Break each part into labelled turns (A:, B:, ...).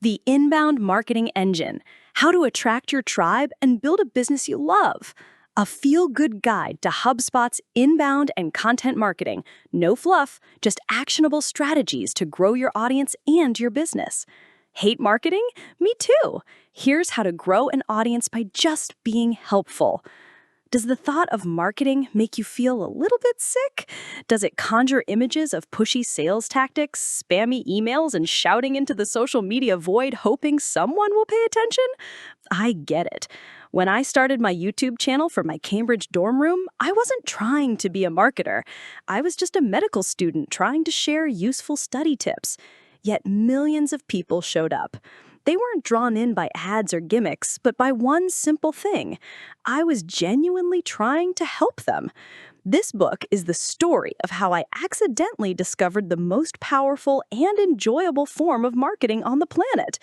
A: The Inbound Marketing Engine: How to Attract Your Tribe and Build a Business You Love. A feel-good guide to HubSpot's inbound and content marketing. No fluff, just actionable strategies to grow your audience and your business. Hate marketing? Me too. Here's how to grow an audience by just being helpful. Does the thought of marketing make you feel a little bit sick? Does it conjure images of pushy sales tactics, spammy emails, and shouting into the social media void hoping someone will pay attention? I get it. When I started my YouTube channel for my Cambridge dorm room, I wasn't trying to be a marketer. I was just a medical student trying to share useful study tips. Yet millions of people showed up. They weren't drawn in by ads or gimmicks, but by one simple thing. I was genuinely trying to help them. This book is the story of how I accidentally discovered the most powerful and enjoyable form of marketing on the planet.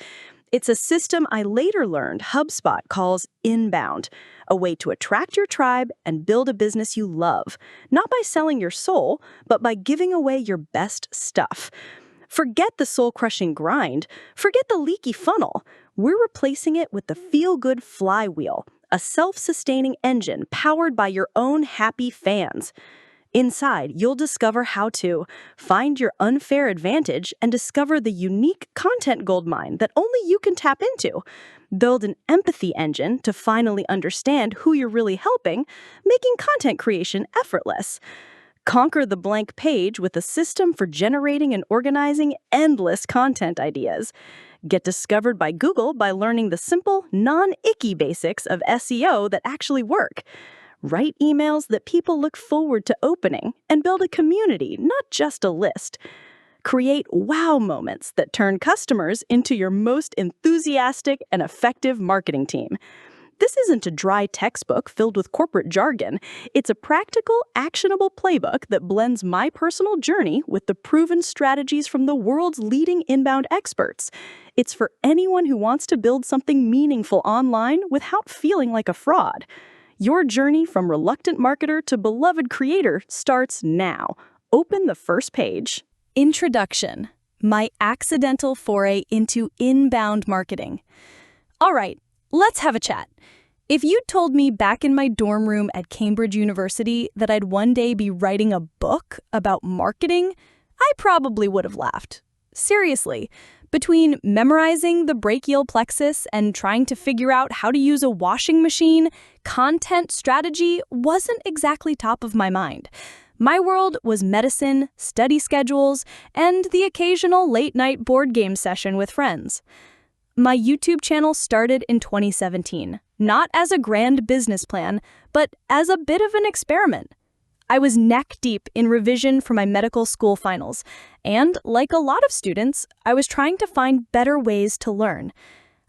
A: It's a system I later learned HubSpot calls inbound, a way to attract your tribe and build a business you love, not by selling your soul, but by giving away your best stuff. Forget the soul-crushing grind. Forget the leaky funnel. We're replacing it with the feel-good Flywheel, a self-sustaining engine powered by your own happy fans. Inside, you'll discover how to find your unfair advantage and discover the unique content goldmine that only you can tap into. Build an empathy engine to finally understand who you're really helping, making content creation effortless. Conquer the blank page with a system for generating and organizing endless content ideas. Get discovered by Google by learning the simple, non-icky basics of SEO that actually work. Write emails that people look forward to opening and build a community, not just a list. Create wow moments that turn customers into your most enthusiastic and effective marketing team. This isn't a dry textbook filled with corporate jargon. It's a practical, actionable playbook that blends my personal journey with the proven strategies from the world's leading inbound experts. It's for anyone who wants to build something meaningful online without feeling like a fraud. Your journey from reluctant marketer to beloved creator starts now. Open the first page. Introduction: My accidental foray into inbound marketing. All right. Let's have a chat. If you'd told me back in my dorm room at Cambridge University that I'd one day be writing a book about marketing, I probably would have laughed. Seriously, between memorizing the brachial plexus and trying to figure out how to use a washing machine, content strategy wasn't exactly top of my mind. My world was medicine, study schedules, and the occasional late-night board game session with friends. My YouTube channel started in 2017, not as a grand business plan, but as a bit of an experiment. I was neck-deep in revision for my medical school finals, and like a lot of students, I was trying to find better ways to learn.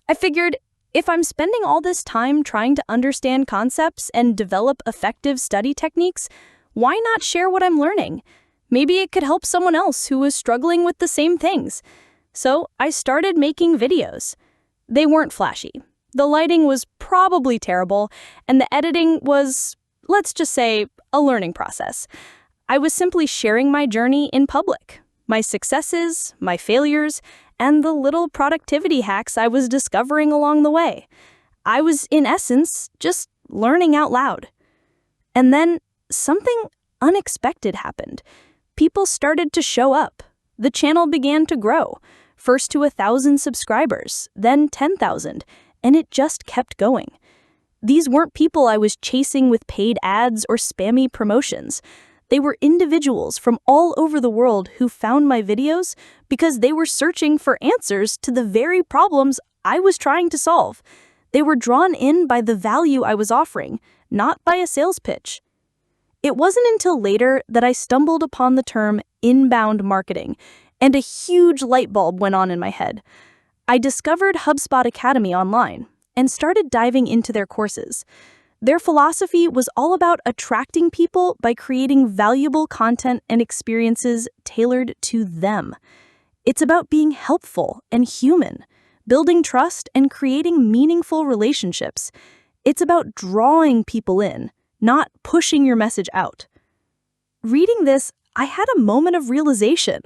A: I figured, if I'm spending all this time trying to understand concepts and develop effective study techniques, why not share what I'm learning? Maybe it could help someone else who was struggling with the same things. So I started making videos. They weren't flashy. The lighting was probably terrible, and the editing was, let's just say, a learning process. I was simply sharing my journey in public, my successes, my failures, and the little productivity hacks I was discovering along the way. I was, in essence, just learning out loud. And then something unexpected happened. People started to show up. The channel began to grow. First to 1,000 subscribers, then 10,000, and it just kept going. These weren't people I was chasing with paid ads or spammy promotions. They were individuals from all over the world who found my videos because they were searching for answers to the very problems I was trying to solve. They were drawn in by the value I was offering, not by a sales pitch. It wasn't until later that I stumbled upon the term inbound marketing, and a huge light bulb went on in my head. I discovered HubSpot Academy online and started diving into their courses. Their philosophy was all about attracting people by creating valuable content and experiences tailored to them. It's about being helpful and human, building trust and creating meaningful relationships. It's about drawing people in, not pushing your message out. Reading this, I had a moment of realization.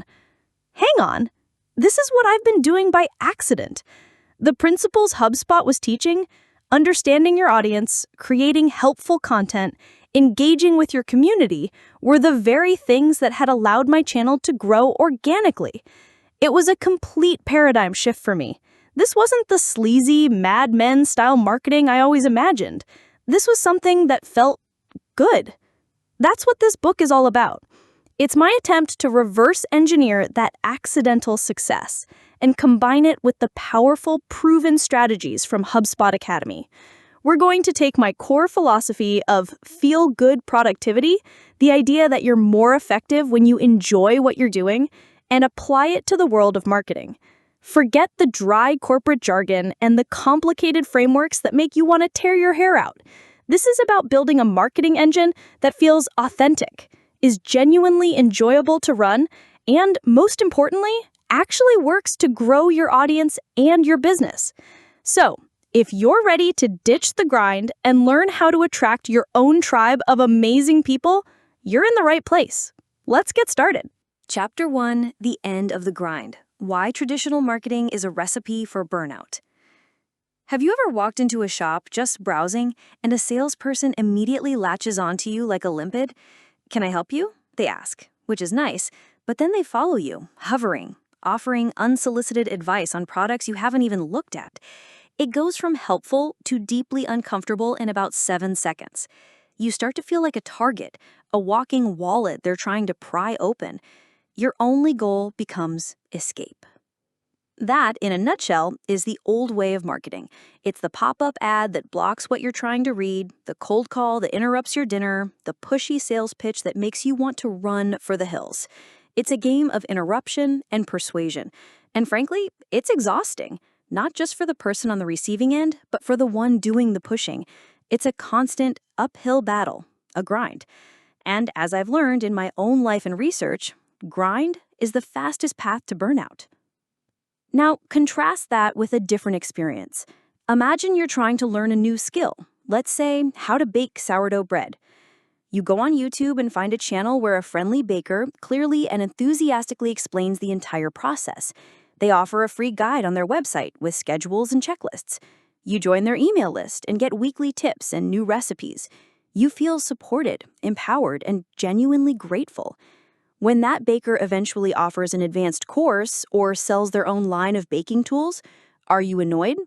A: Hang on, This is what I've been doing by accident. The principles HubSpot was teaching, understanding your audience, creating helpful content, engaging with your community, were the very things that had allowed my channel to grow organically. It was a complete paradigm shift for me. This wasn't the sleazy, Mad Men style marketing I always imagined. This was something that felt good. That's what this book is all about. It's my attempt to reverse engineer that accidental success and combine it with the powerful, proven strategies from HubSpot Academy. We're going to take my core philosophy of feel-good productivity, the idea that you're more effective when you enjoy what you're doing, and apply it to the world of marketing. Forget the dry corporate jargon and the complicated frameworks that make you want to tear your hair out. This is about building a marketing engine that feels authentic, is genuinely enjoyable to run, and most importantly, actually works to grow your audience and your business. So, if you're ready to ditch the grind and learn how to attract your own tribe of amazing people, you're in the right place. Let's get started. Chapter 1, The End of the Grind. Why traditional marketing is a recipe for burnout. Have you ever walked into a shop just browsing and a salesperson immediately latches onto you like a limpet? "Can I help you?" they ask, which is nice, but then they follow you, hovering, offering unsolicited advice on products you haven't even looked at. It goes from helpful to deeply uncomfortable in about 7 seconds. You start to feel like a target, a walking wallet they're trying to pry open. Your only goal becomes escape. That, in a nutshell, is the old way of marketing. It's the pop-up ad that blocks what you're trying to read, the cold call that interrupts your dinner, the pushy sales pitch that makes you want to run for the hills. It's a game of interruption and persuasion. And frankly, it's exhausting, not just for the person on the receiving end, but for the one doing the pushing. It's a constant uphill battle, a grind. And as I've learned in my own life and research, grind is the fastest path to burnout. Now, contrast that with a different experience. Imagine you're trying to learn a new skill, let's say how to bake sourdough bread. You go on YouTube and find a channel where a friendly baker clearly and enthusiastically explains the entire process. They offer a free guide on their website with schedules and checklists. You join their email list and get weekly tips and new recipes. You feel supported, empowered, and genuinely grateful. When that baker eventually offers an advanced course or sells their own line of baking tools, are you annoyed?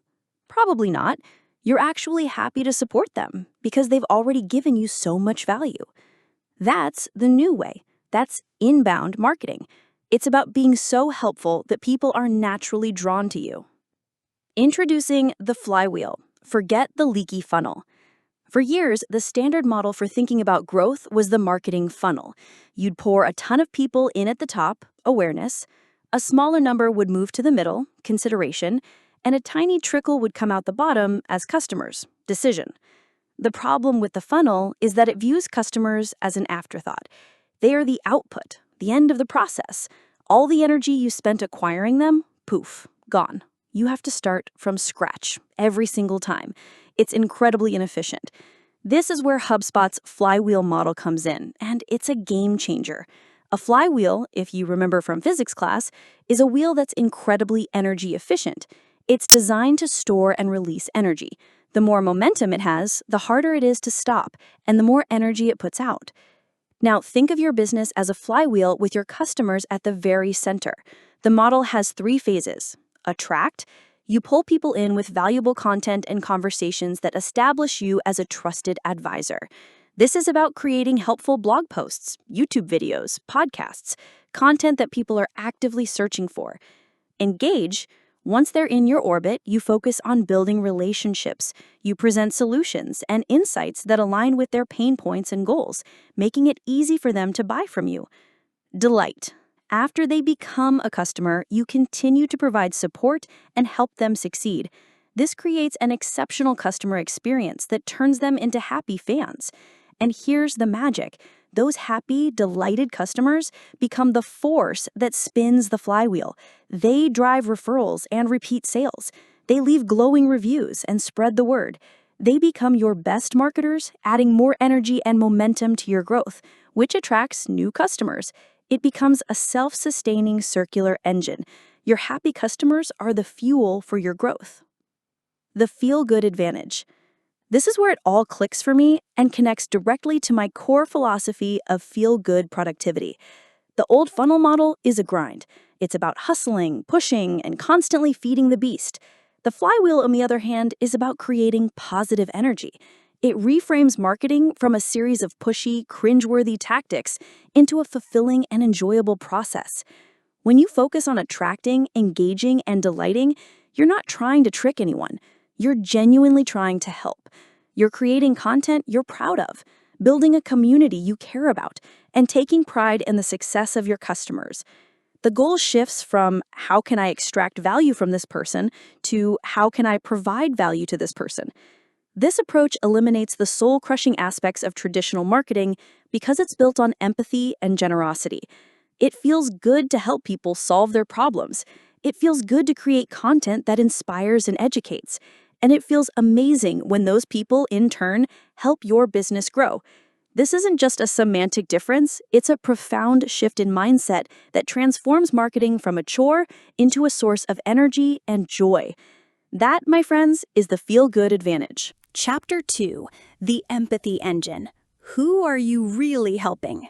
A: Probably not. You're actually happy to support them because they've already given you so much value. That's the new way. That's inbound marketing. It's about being so helpful that people are naturally drawn to you. Introducing the Flywheel. Forget the leaky funnel. For years, the standard model for thinking about growth was the marketing funnel. You'd pour a ton of people in at the top, awareness, a smaller number would move to the middle, consideration, and a tiny trickle would come out the bottom as customers, decision. The problem with the funnel is that it views customers as an afterthought. They are the output, the end of the process. All the energy you spent acquiring them, poof, gone. You have to start from scratch every single time. It's incredibly inefficient. This is where HubSpot's Flywheel model comes in, and it's a game changer. A flywheel, if you remember from physics class, is a wheel that's incredibly energy efficient. It's designed to store and release energy. The more momentum it has, the harder it is to stop, and the more energy it puts out. Now, think of your business as a flywheel with your customers at the very center. The model has 3 phases. Attract. You pull people in with valuable content and conversations that establish you as a trusted advisor. This is about creating helpful blog posts, YouTube videos, podcasts, content that people are actively searching for. Engage. Once they're in your orbit, you focus on building relationships. You present solutions and insights that align with their pain points and goals, making it easy for them to buy from you. Delight. After they become a customer, you continue to provide support and help them succeed. This creates an exceptional customer experience that turns them into happy fans. And here's the magic. Those happy, delighted customers become the force that spins the flywheel. They drive referrals and repeat sales. They leave glowing reviews and spread the word. They become your best marketers, adding more energy and momentum to your growth, which attracts new customers. It becomes a self-sustaining circular engine. Your happy customers are the fuel for your growth. The feel-good advantage. This is where it all clicks for me and connects directly to my core philosophy of feel-good productivity. The old funnel model is a grind. It's about hustling, pushing, and constantly feeding the beast. The flywheel, on the other hand, is about creating positive energy. It reframes marketing from a series of pushy, cringeworthy tactics into a fulfilling and enjoyable process. When you focus on attracting, engaging, and delighting, you're not trying to trick anyone. You're genuinely trying to help. You're creating content you're proud of, building a community you care about, and taking pride in the success of your customers. The goal shifts from how can I extract value from this person to how can I provide value to this person. This approach eliminates the soul-crushing aspects of traditional marketing because it's built on empathy and generosity. It feels good to help people solve their problems. It feels good to create content that inspires and educates. And it feels amazing when those people, in turn, help your business grow. This isn't just a semantic difference, it's a profound shift in mindset that transforms marketing from a chore into a source of energy and joy. That, my friends, is the feel-good advantage. Chapter 2, The Empathy Engine. Who are you really helping?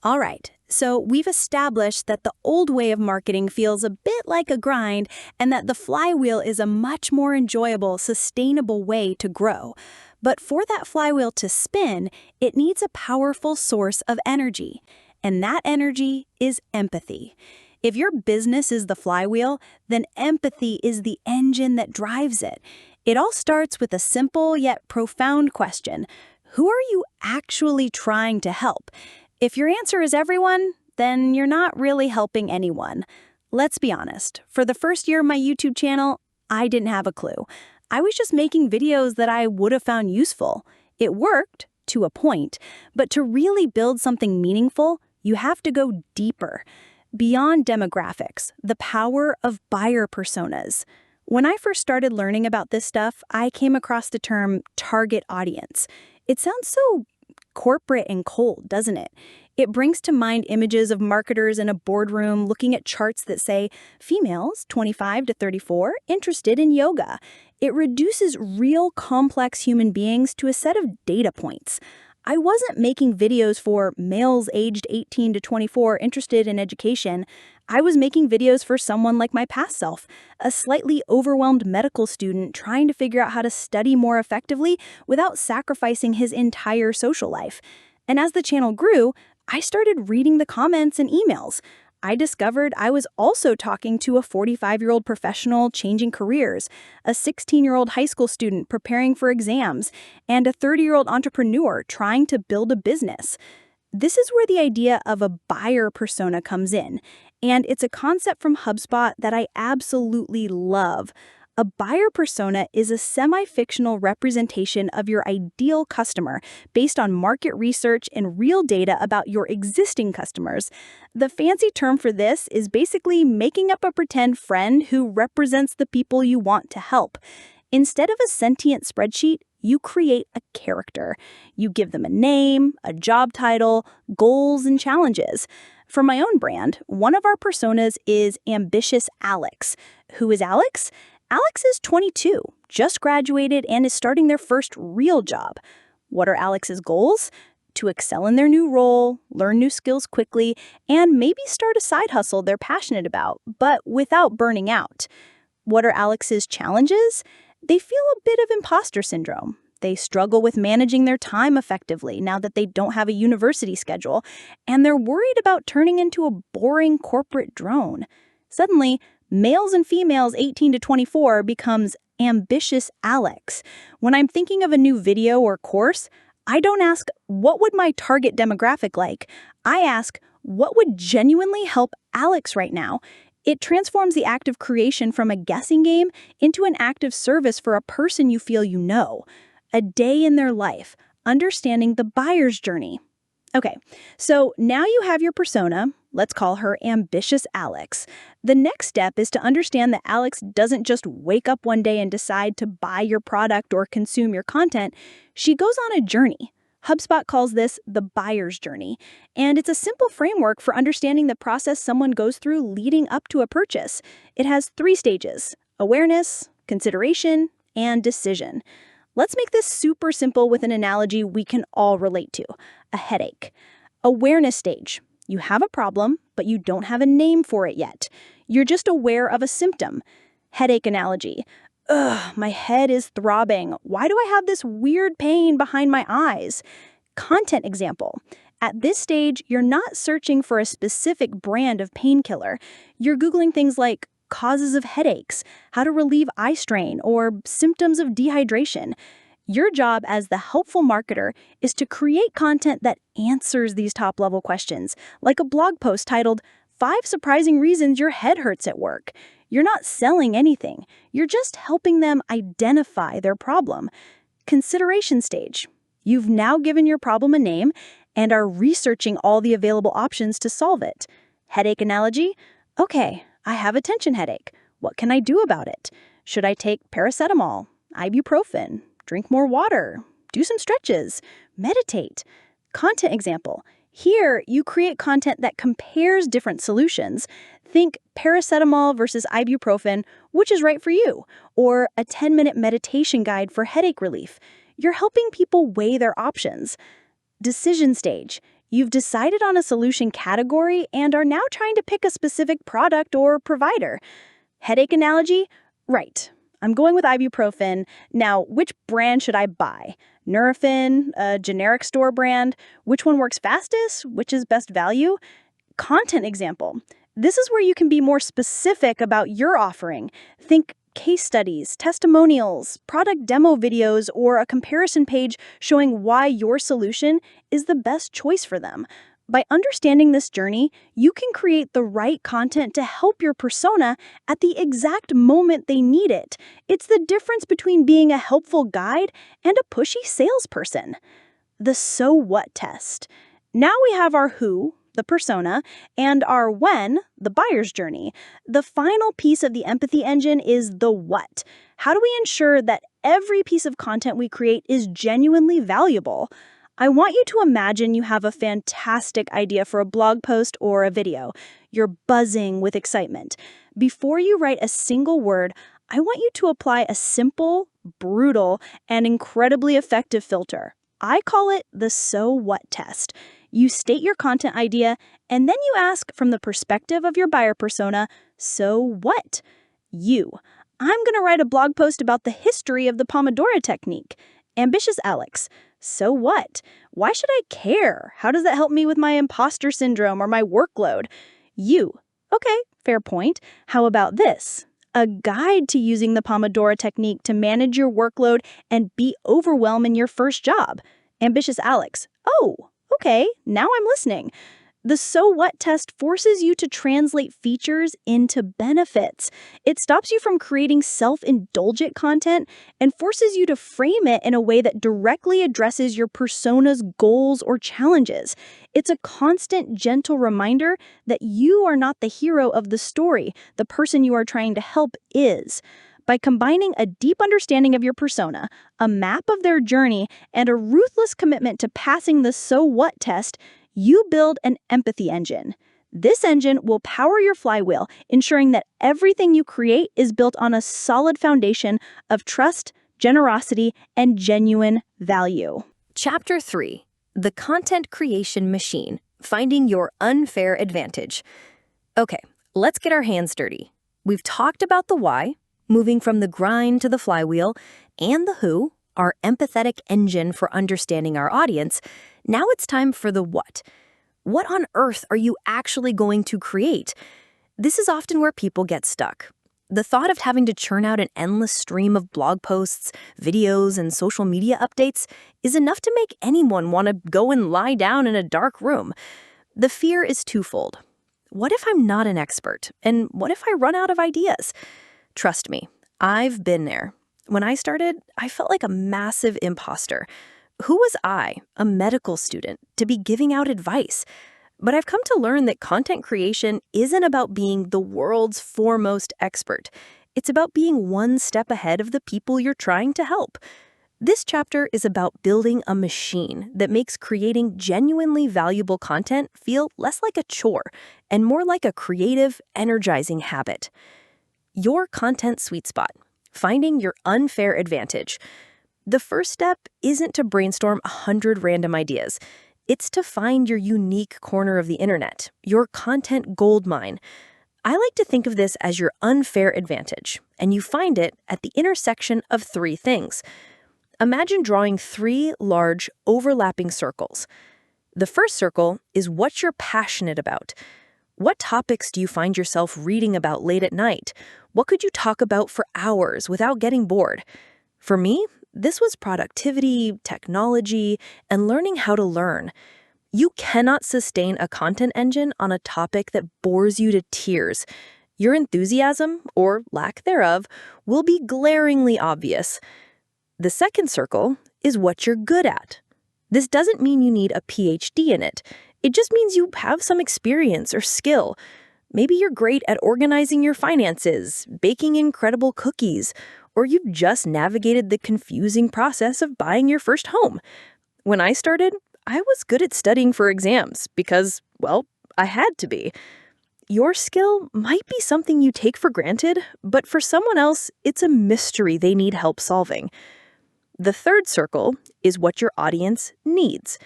A: All right, so we've established that the old way of marketing feels a bit like a grind and that the flywheel is a much more enjoyable, sustainable way to grow. But for that flywheel to spin, it needs a powerful source of energy. And that energy is empathy. If your business is the flywheel, then empathy is the engine that drives it. It all starts with a simple yet profound question. Who are you actually trying to help? If your answer is everyone, then you're not really helping anyone. Let's be honest. For the first year of my YouTube channel, I didn't have a clue. I was just making videos that I would have found useful. It worked, to a point, but to really build something meaningful, you have to go deeper. Beyond demographics, the power of buyer personas. When I first started learning about this stuff, I came across the term target audience. It sounds so corporate and cold, doesn't it? It brings to mind images of marketers in a boardroom looking at charts that say, females 25 to 34 interested in yoga. It reduces real complex human beings to a set of data points. I wasn't making videos for males aged 18 to 24 interested in education. I was making videos for someone like my past self, a slightly overwhelmed medical student trying to figure out how to study more effectively without sacrificing his entire social life. And as the channel grew, I started reading the comments and emails. I discovered I was also talking to a 45-year-old professional changing careers, a 16-year-old high school student preparing for exams, and a 30-year-old entrepreneur trying to build a business. This is where the idea of a buyer persona comes in, and it's a concept from HubSpot that I absolutely love. A buyer persona is a semi-fictional representation of your ideal customer based on market research and real data about your existing customers. The fancy term for this is basically making up a pretend friend who represents the people you want to help. Instead of a sentient spreadsheet, you create a character. You give them a name, a job title, goals, and challenges. For my own brand, one of our personas is Ambitious Alex. Who is Alex? Alex is 22, just graduated, and is starting their first real job. What are Alex's goals? To excel in their new role, learn new skills quickly, and maybe start a side hustle they're passionate about, but without burning out. What are Alex's challenges? They feel a bit of imposter syndrome. They struggle with managing their time effectively now that they don't have a university schedule, and they're worried about turning into a boring corporate drone. Suddenly, males and females 18 to 24 becomes Ambitious Alex. When I'm thinking of a new video or course, I don't ask, what would my target demographic like? I ask, what would genuinely help Alex right now? It transforms the act of creation from a guessing game into an act of service for a person you feel you know. A day in their life, understanding the buyer's journey. Okay, so now you have your persona. Let's call her Ambitious Alex. The next step is to understand that Alex doesn't just wake up one day and decide to buy your product or consume your content. She goes on a journey. HubSpot calls this the buyer's journey, and it's a simple framework for understanding the process someone goes through leading up to a purchase. It has 3 stages: awareness, consideration, and decision. Let's make this super simple with an analogy we can all relate to: a headache. Awareness stage. You have a problem, but you don't have a name for it yet. You're just aware of a symptom. Headache analogy. Ugh, my head is throbbing. Why do I have this weird pain behind my eyes? Content example. At this stage, you're not searching for a specific brand of painkiller. You're Googling things like causes of headaches, how to relieve eye strain, or symptoms of dehydration. Your job as the helpful marketer is to create content that answers these top-level questions, like a blog post titled, "5 Surprising Reasons Your Head Hurts at Work." You're not selling anything. You're just helping them identify their problem. Consideration stage. You've now given your problem a name and are researching all the available options to solve it. Headache analogy. Okay, I have a tension headache. What can I do about it? Should I take paracetamol, ibuprofen, drink more water, do some stretches, meditate? Content example. Here, you create content that compares different solutions. Think paracetamol versus ibuprofen, which is right for you, or a 10-minute meditation guide for headache relief. You're helping people weigh their options. Decision stage. You've decided on a solution category and are now trying to pick a specific product or provider. Headache analogy? Right. I'm going with ibuprofen. Now, which brand should I buy? Nurofen, a generic store brand? Which one works fastest? Which is best value? Content example. This is where you can be more specific about your offering. Think case studies, testimonials, product demo videos, or a comparison page showing why your solution is the best choice for them. By understanding this journey, you can create the right content to help your persona at the exact moment they need it. It's the difference between being a helpful guide and a pushy salesperson. The so what test. Now we have our who, the persona, and our when, the buyer's journey. The final piece of the empathy engine is the what. How do we ensure that every piece of content we create is genuinely valuable? I want you to imagine you have a fantastic idea for a blog post or a video. You're buzzing with excitement. Before you write a single word, I want you to apply a simple, brutal, and incredibly effective filter. I call it the so what test. You state your content idea, and then you ask from the perspective of your buyer persona, so what? You. I'm going to write a blog post about the history of the Pomodoro technique. Ambitious Alex. So what? Why should I care? How does that help me with my imposter syndrome or my workload? You. Okay, fair point. How about this? A guide to using the Pomodoro technique to manage your workload and beat overwhelm in your first job. Ambitious Alex. Oh, okay, now I'm listening. The so what test forces you to translate features into benefits. It stops you from creating self-indulgent content and forces you to frame it in a way that directly addresses your persona's goals or challenges. It's a constant, gentle reminder that you are not the hero of the story. The person you are trying to help is. By combining a deep understanding of your persona, a map of their journey, and a ruthless commitment to passing the so what test, you build an empathy engine. This engine will power your flywheel, ensuring that everything you create is built on a solid foundation of trust, generosity, and genuine value.
B: Chapter 3. The Content Creation Machine, Finding Your Unfair Advantage. Okay, let's get our hands dirty. We've talked about the why, moving from the grind to the flywheel, and the who, our empathetic engine for understanding our audience. Now it's time for the what. What on earth are you actually going to create? This is often where people get stuck. The thought of having to churn out an endless stream of blog posts, videos, and social media updates is enough to make anyone want to go and lie down in a dark room. The fear is twofold. What if I'm not an expert? And what if I run out of ideas? Trust me, I've been there. When I started, I felt like a massive imposter. Who was I, a medical student, to be giving out advice? But I've come to learn that content creation isn't about being the world's foremost expert. It's about being one step ahead of the people you're trying to help. This chapter is about building a machine that makes creating genuinely valuable content feel less like a chore and more like a creative, energizing habit. Your content sweet spot, finding your unfair advantage. The first step isn't to brainstorm 100 random ideas. It's to find your unique corner of the internet, your content goldmine. I like to think of this as your unfair advantage, and you find it at the intersection of three things. Imagine drawing three large, overlapping circles. The first circle is what you're passionate about. What topics do you find yourself reading about late at night? What could you talk about for hours without getting bored? For me, this was productivity, technology, and learning how to learn. You cannot sustain a content engine on a topic that bores you to tears. Your enthusiasm, or lack thereof, will be glaringly obvious. The second circle is what you're good at. This doesn't mean you need a PhD in it. It just means you have some experience or skill. Maybe you're great at organizing your finances, baking incredible cookies, or you've just navigated the confusing process of buying your first home. When I started, I was good at studying for exams because, well, I had to be. Your skill might be something you take for granted, but for someone else, it's a mystery they need help solving. The third circle is what your audience needs.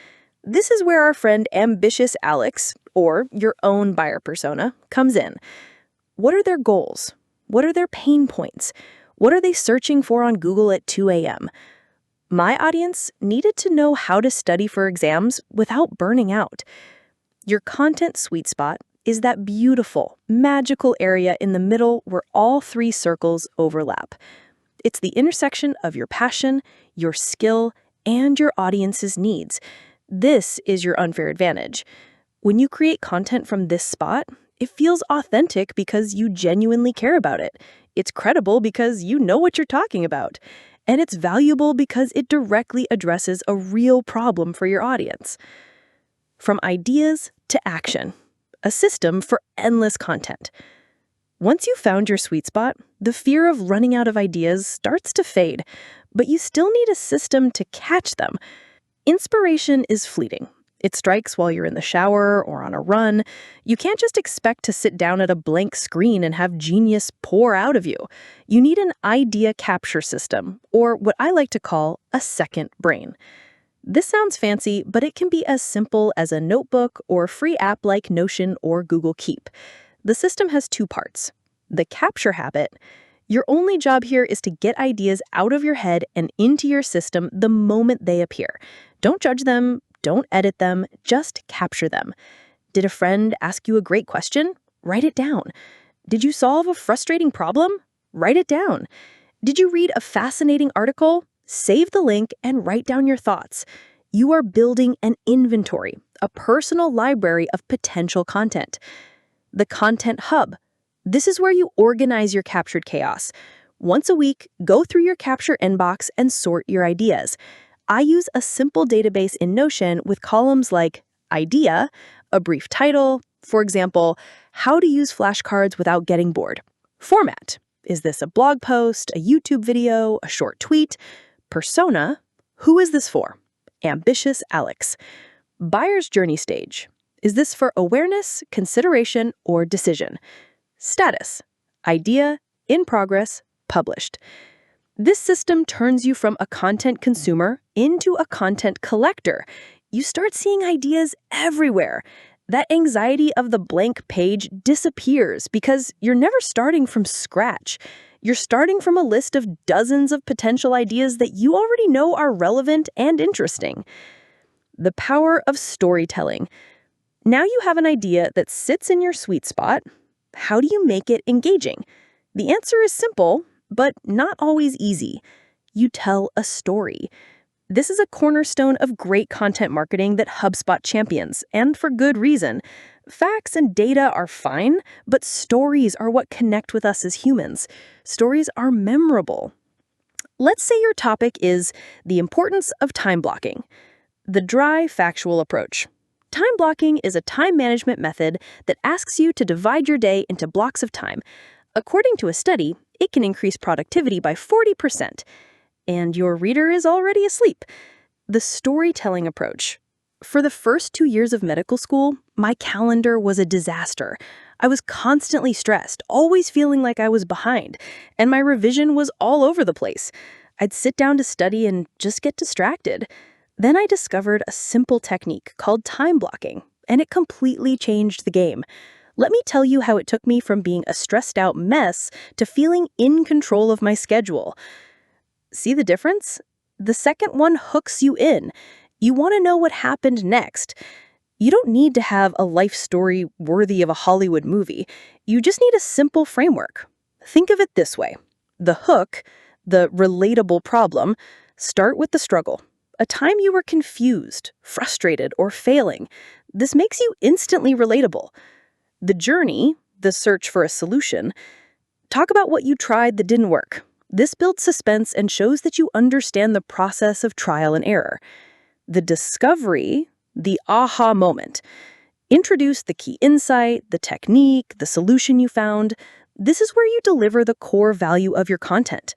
B: This is where our friend Ambitious Alex, or your own buyer persona, comes in. What are their goals? What are their pain points? What are they searching for on Google at 2 a.m.? My audience needed to know how to study for exams without burning out. Your content sweet spot is that beautiful, magical area in the middle where all three circles overlap. It's the intersection of your passion, your skill, and your audience's needs. This is your unfair advantage. When you create content from this spot, it feels authentic because you genuinely care about it. It's credible because you know what you're talking about. And it's valuable because it directly addresses a real problem for your audience. From ideas to action, a system for endless content. Once you've found your sweet spot, the fear of running out of ideas starts to fade, but you still need a system to catch them. Inspiration is fleeting. It strikes while you're in the shower or on a run. You can't just expect to sit down at a blank screen and have genius pour out of you. You need an idea capture system, or what I like to call a second brain. This sounds fancy, but it can be as simple as a notebook or a free app like Notion or Google Keep. The system has two parts. The capture habit. Your only job here is to get ideas out of your head and into your system the moment they appear. Don't judge them, don't edit them, just capture them. Did a friend ask you a great question? Write it down. Did you solve a frustrating problem? Write it down. Did you read a fascinating article? Save the link and write down your thoughts. You are building an inventory, a personal library of potential content. The Content Hub. This is where you organize your captured chaos. Once a week, go through your capture inbox and sort your ideas. I use a simple database in Notion with columns like idea, a brief title, for example, how to use flashcards without getting bored. Format. Is this a blog post, a YouTube video, a short tweet? Persona. Who is this for? Ambitious Alex. Buyer's journey stage. Is this for awareness, consideration, or decision? Status. Idea, in progress, published. This system turns you from a content consumer into a content collector. You start seeing ideas everywhere. That anxiety of the blank page disappears because you're never starting from scratch. You're starting from a list of dozens of potential ideas that you already know are relevant and interesting. The power of storytelling. Now you have an idea that sits in your sweet spot. How do you make it engaging? The answer is simple, but not always easy. You tell a story. This is a cornerstone of great content marketing that HubSpot champions, and for good reason. Facts and data are fine, but stories are what connect with us as humans. Stories are memorable. Let's say your topic is the importance of time blocking. The dry, factual approach. Time blocking is a time management method that asks you to divide your day into blocks of time. According to a study, it can increase productivity by 40%. and your reader is already asleep. The storytelling approach. For the first 2 years of medical school, my calendar was a disaster. I was constantly stressed, always feeling like I was behind, and my revision was all over the place. I'd sit down to study and just get distracted. Then I discovered a simple technique called time blocking, and it completely changed the game. Let me tell you how it took me from being a stressed out mess to feeling in control of my schedule. See the difference? The second one hooks you in. You want to know what happened next. You don't need to have a life story worthy of a Hollywood movie. You just need a simple framework. Think of it this way. The hook, the relatable problem, start with the struggle. A time you were confused, frustrated, or failing. This makes you instantly relatable. The journey, the search for a solution, talk about what you tried that didn't work. This builds suspense and shows that you understand the process of trial and error. The discovery, the aha moment. Introduce the key insight, the technique, the solution you found. This is where you deliver the core value of your content.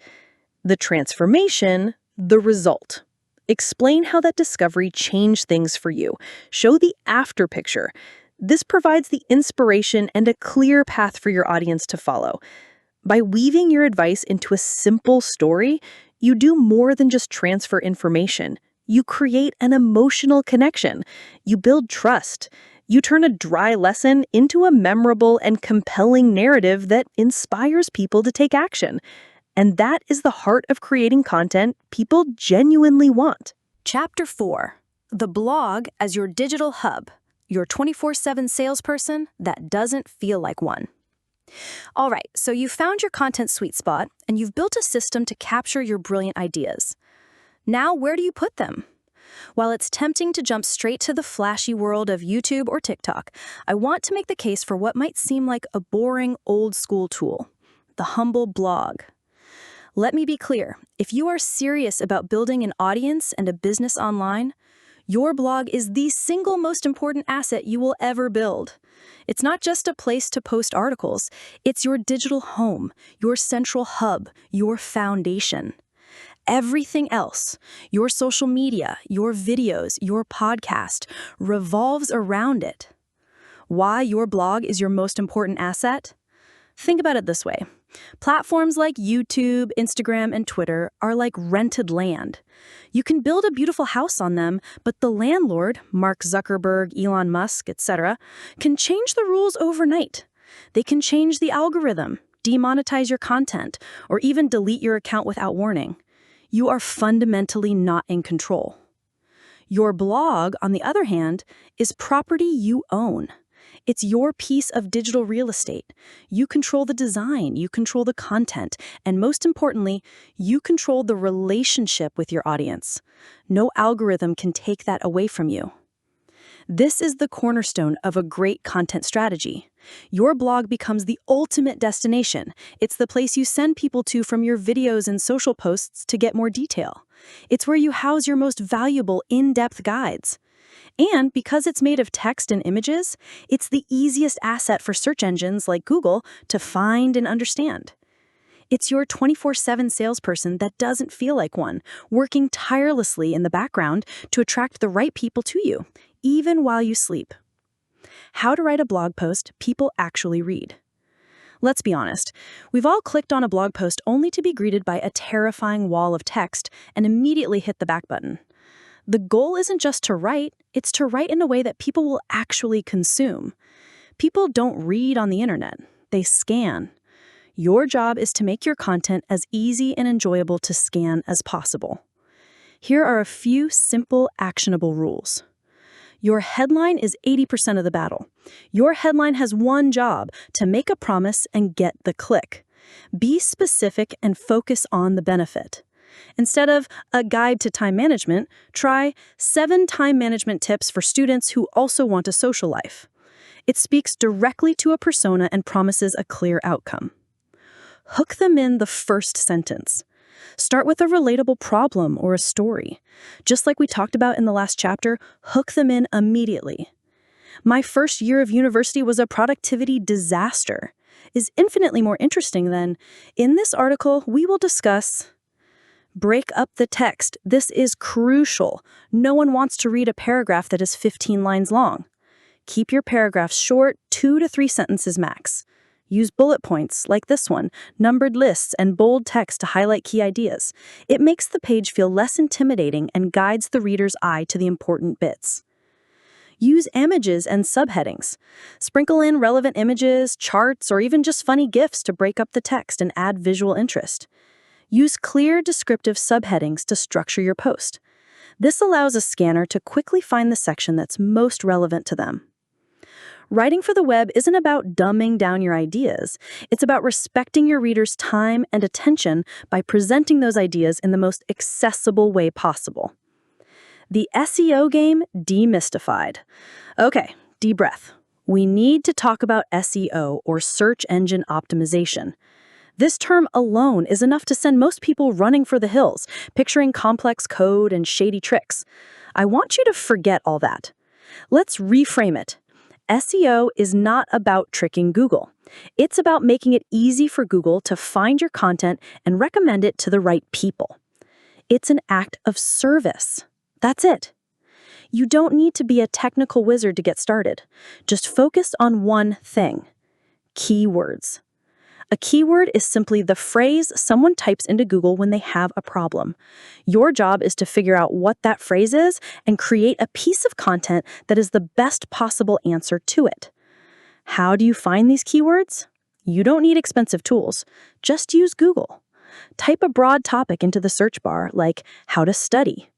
B: The transformation, the result. Explain how that discovery changed things for you. Show the after picture. This provides the inspiration and a clear path for your audience to follow. By weaving your advice into a simple story, you do more than just transfer information. You create an emotional connection. You build trust. You turn a dry lesson into a memorable and compelling narrative that inspires people to take action. And that is the heart of creating content people genuinely want.
A: Chapter 4. The blog as your digital hub. Your 24/7 salesperson that doesn't feel like one. All right, so you found your content sweet spot, and you've built a system to capture your brilliant ideas. Now, where do you put them? While it's tempting to jump straight to the flashy world of YouTube or TikTok, I want to make the case for what might seem like a boring, old-school tool, the humble blog. Let me be clear, if you are serious about building an audience and a business online, your blog is the single most important asset you will ever build. It's not just a place to post articles, it's your digital home, your central hub, your foundation. Everything else, your social media, your videos, your podcast, revolves around it. Why your blog is your most important asset? Think about it this way. Platforms like YouTube, Instagram, and Twitter are like rented land. You can build a beautiful house on them, but the landlord, Mark Zuckerberg, Elon Musk, etc., can change the rules overnight. They can change the algorithm, demonetize your content, or even delete your account without warning. You are fundamentally not in control. Your blog, on the other hand, is property you own. It's your piece of digital real estate. You control the design, you control the content, and most importantly, you control the relationship with your audience. No algorithm can take that away from you. This is the cornerstone of a great content strategy. Your blog becomes the ultimate destination. It's the place you send people to from your videos and social posts to get more detail. It's where you house your most valuable in-depth guides. And because it's made of text and images, it's the easiest asset for search engines like Google to find and understand. It's your 24/7 salesperson that doesn't feel like one, working tirelessly in the background to attract the right people to you, even while you sleep. How to write a blog post people actually read. Let's be honest, we've all clicked on a blog post only to be greeted by a terrifying wall of text and immediately hit the back button. The goal isn't just to write, it's to write in a way that people will actually consume. People don't read on the internet, they scan. Your job is to make your content as easy and enjoyable to scan as possible. Here are a few simple, actionable rules. Your headline is 80% of the battle. Your headline has one job: to make a promise and get the click. Be specific and focus on the benefit. Instead of a guide to time management, try 7 time management tips for students who also want a social life. It speaks directly to a persona and promises a clear outcome. Hook them in the first sentence. Start with a relatable problem or a story. Just like we talked about in the last chapter, hook them in immediately. My first year of university was a productivity disaster is infinitely more interesting than, in this article, we will discuss. Break up the text. This is crucial. No one wants to read a paragraph that is 15 lines long. Keep your paragraphs short, 2 to 3 sentences max. Use bullet points, like this one, numbered lists, and bold text to highlight key ideas. It makes the page feel less intimidating and guides the reader's eye to the important bits. Use images and subheadings. Sprinkle in relevant images, charts, or even just funny GIFs to break up the text and add visual interest. Use clear, descriptive subheadings to structure your post. This allows a scanner to quickly find the section that's most relevant to them. Writing for the web isn't about dumbing down your ideas. It's about respecting your reader's time and attention by presenting those ideas in the most accessible way possible. The SEO game demystified. Okay, deep breath. We need to talk about SEO, or search engine optimization. This term alone is enough to send most people running for the hills, picturing complex code and shady tricks. I want you to forget all that. Let's reframe it. SEO is not about tricking Google. It's about making it easy for Google to find your content and recommend it to the right people. It's an act of service. That's it. You don't need to be a technical wizard to get started. Just focus on one thing: keywords. A keyword is simply the phrase someone types into Google when they have a problem. Your job is to figure out what that phrase is and create a piece of content that is the best possible answer to it. How do you find these keywords? You don't need expensive tools. Just use Google. Type a broad topic into the search bar, like how to study.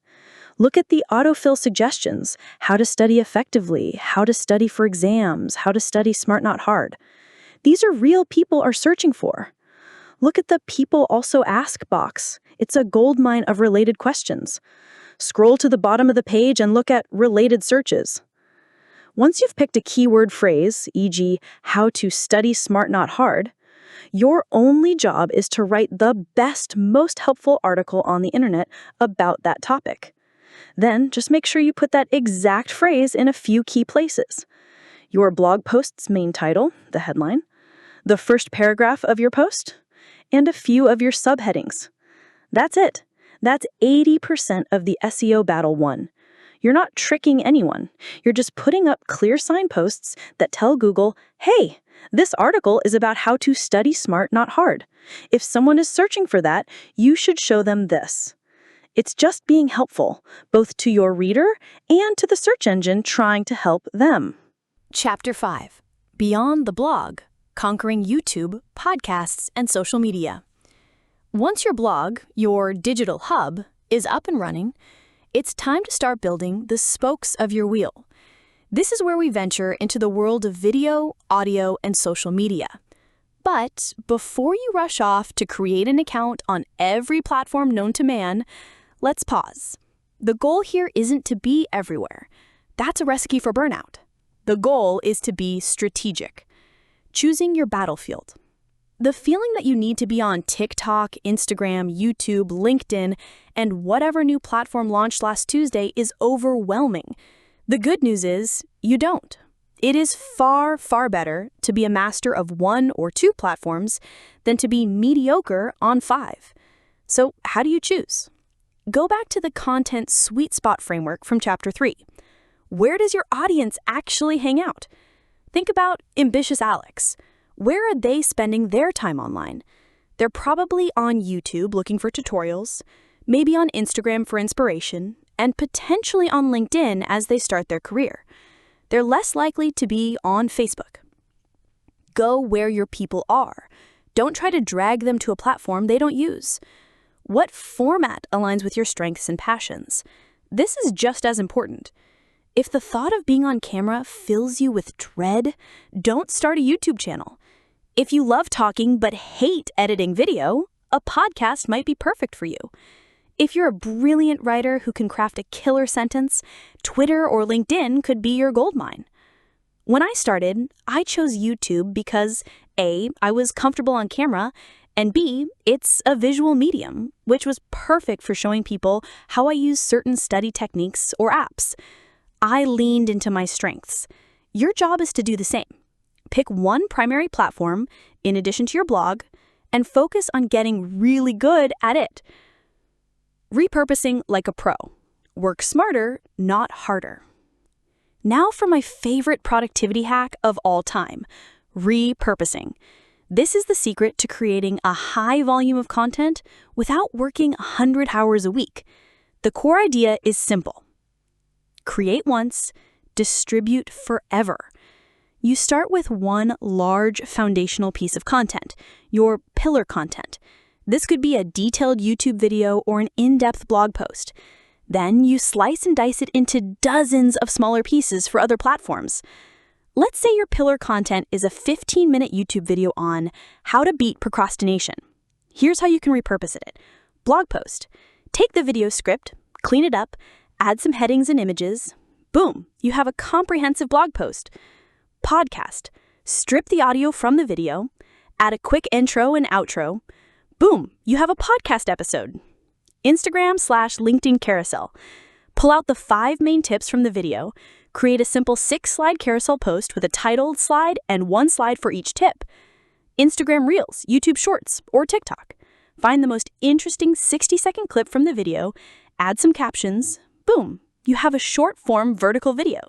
A: Look at the autofill suggestions: how to study effectively, how to study for exams, how to study smart not hard. These are real people are searching for. Look at the people also ask box. It's a goldmine of related questions. Scroll to the bottom of the page and look at related searches. Once you've picked a keyword phrase, e.g., how to study smart not hard, your only job is to write the best, most helpful article on the internet about that topic. Then just make sure you put that exact phrase in a few key places: your blog post's main title, the headline, the first paragraph of your post, and a few of your subheadings. That's it. That's 80% of the SEO battle won. You're not tricking anyone. You're just putting up clear signposts that tell Google, hey, this article is about how to study smart, not hard. If someone is searching for that, you should show them this. It's just being helpful, both to your reader and to the search engine trying to help them.
B: Chapter 5. Beyond the blog, conquering YouTube, podcasts, and social media. Once your blog, your digital hub, is up and running, it's time to start building the spokes of your wheel. This is where we venture into the world of video, audio, and social media. But before you rush off to create an account on every platform known to man, let's pause. The goal here isn't to be everywhere. That's a recipe for burnout. The goal is to be strategic, choosing your battlefield. The feeling that you need to be on TikTok, Instagram, YouTube, LinkedIn, and whatever new platform launched last Tuesday is overwhelming. The good news is you don't. It is far, far better to be a master of 1 or 2 platforms than to be mediocre on 5. So how do you choose? Go back to the content sweet spot framework from Chapter 3. Where does your audience actually hang out? Think about Ambitious Alex. Where are they spending their time online? They're probably on YouTube looking for tutorials, maybe on Instagram for inspiration, and potentially on LinkedIn as they start their career. They're less likely to be on Facebook. Go where your people are. Don't try to drag them to a platform they don't use. What format aligns with your strengths and passions? This is just as important. If the thought of being on camera fills you with dread, don't start a YouTube channel. If you love talking but hate editing video, a podcast might be perfect for you. If you're a brilliant writer who can craft a killer sentence, Twitter or LinkedIn could be your goldmine. When I started, I chose YouTube because A, I was comfortable on camera, and B, it's a visual medium, which was perfect for showing people how I use certain study techniques or apps. I leaned into my strengths. Your job is to do the same. Pick one primary platform, in addition to your blog, and focus on getting really good at it.
A: Repurposing like a pro. Work smarter, not harder. Now for my favorite productivity hack of all time, repurposing. This is the secret to creating a high volume of content without working 100 hours a week. The core idea is simple. Create once, distribute forever. You start with one large foundational piece of content, your pillar content. This could be a detailed YouTube video or an in-depth blog post. Then you slice and dice it into dozens of smaller pieces for other platforms. Let's say your pillar content is a 15-minute YouTube video on how to beat procrastination. Here's how you can repurpose it. Blog post. Take the video script, clean it up, add some headings and images. Boom, you have a comprehensive blog post. Podcast. Strip the audio from the video, add a quick intro and outro. Boom, you have a podcast episode. Instagram/LinkedIn carousel. Pull out the 5 main tips from the video, create a simple 6-slide carousel post with a title slide and 1 slide for each tip. Instagram Reels, YouTube Shorts, or TikTok. Find the most interesting 60-second clip from the video, add some captions. Boom, you have a short-form vertical video.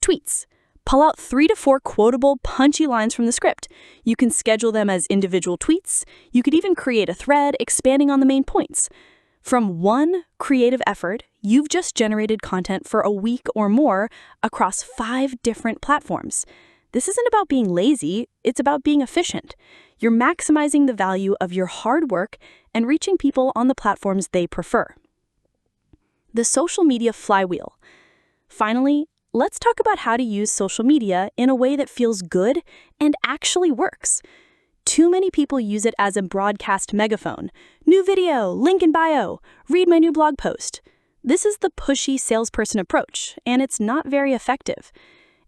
A: Tweets. Pull out 3 to 4 quotable, punchy lines from the script. You can schedule them as individual tweets. You could even create a thread expanding on the main points. From one creative effort, you've just generated content for a week or more across 5 different platforms. This isn't about being lazy, it's about being efficient. You're maximizing the value of your hard work and reaching people on the platforms they prefer. The social media flywheel. Finally, let's talk about how to use social media in a way that feels good and actually works. Too many people use it as a broadcast megaphone. New video, link in bio, read my new blog post. This is the pushy salesperson approach, and it's not very effective.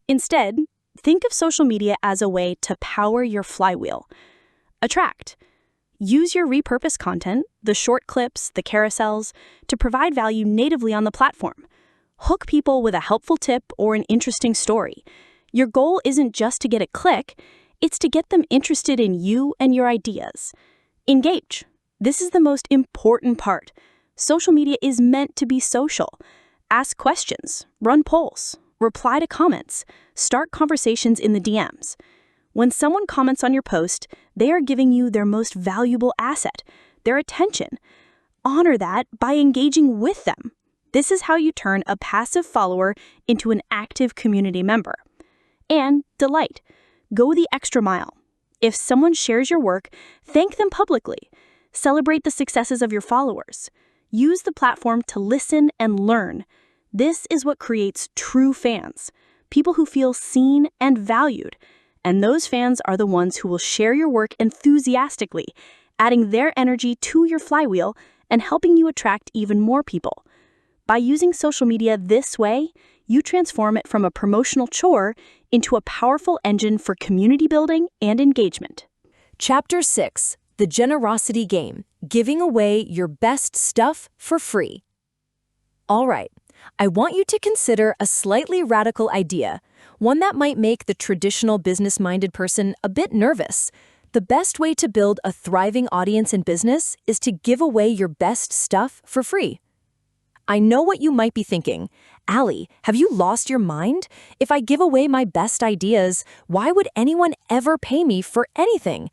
A: Instead, think of social media as a way to power your flywheel. Attract. Use your repurposed content, the short clips, the carousels, to provide value natively on the platform. Hook people with a helpful tip or an interesting story. Your goal isn't just to get a click, it's to get them interested in you and your ideas. Engage. This is the most important part. Social media is meant to be social. Ask questions, run polls, reply to comments, start conversations in the DMs. When someone comments on your post, they are giving you their most valuable asset, their attention. Honor that by engaging with them. This is how you turn a passive follower into an active community member. And delight. Go the extra mile. If someone shares your work, thank them publicly. Celebrate the successes of your followers. Use the platform to listen and learn. This is what creates true fans, people who feel seen and valued. And those fans are the ones who will share your work enthusiastically, adding their energy to your flywheel and helping you attract even more people. By using social media this way, you transform it from a promotional chore into a powerful engine for community building and engagement.
B: Chapter 6. The Generosity Game. Giving away your best stuff for free. All right, I want you to consider a slightly radical idea, one that might make the traditional business-minded person a bit nervous. The best way to build a thriving audience in business is to give away your best stuff for free. I know what you might be thinking. Allie, have you lost your mind? If I give away my best ideas, why would anyone ever pay me for anything?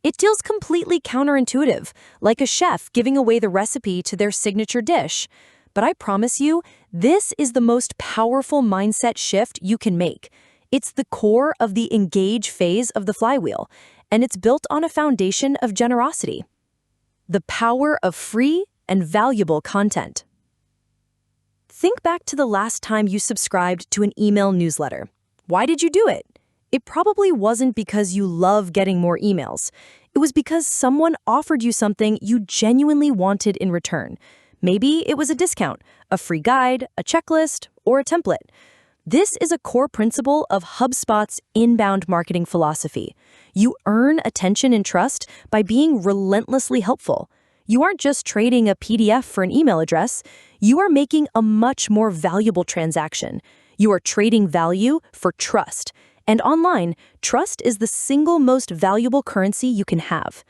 B: It feels completely counterintuitive, like a chef giving away the recipe to their signature dish. But I promise you, this is the most powerful mindset shift you can make. It's the core of the engage phase of the flywheel, and it's built on a foundation of generosity. The power of free and valuable content. Think back to the last time you subscribed to an email newsletter. Why did you do it? It probably wasn't because you love getting more emails. It was because someone offered you something you genuinely wanted in return. Maybe it was a discount, a free guide, a checklist, or a template. This is a core principle of HubSpot's inbound marketing philosophy. You earn attention and trust by being relentlessly helpful. You aren't just trading a PDF for an email address. You are making a much more valuable transaction. You are trading value for trust. And online, trust is the single most valuable currency you can have.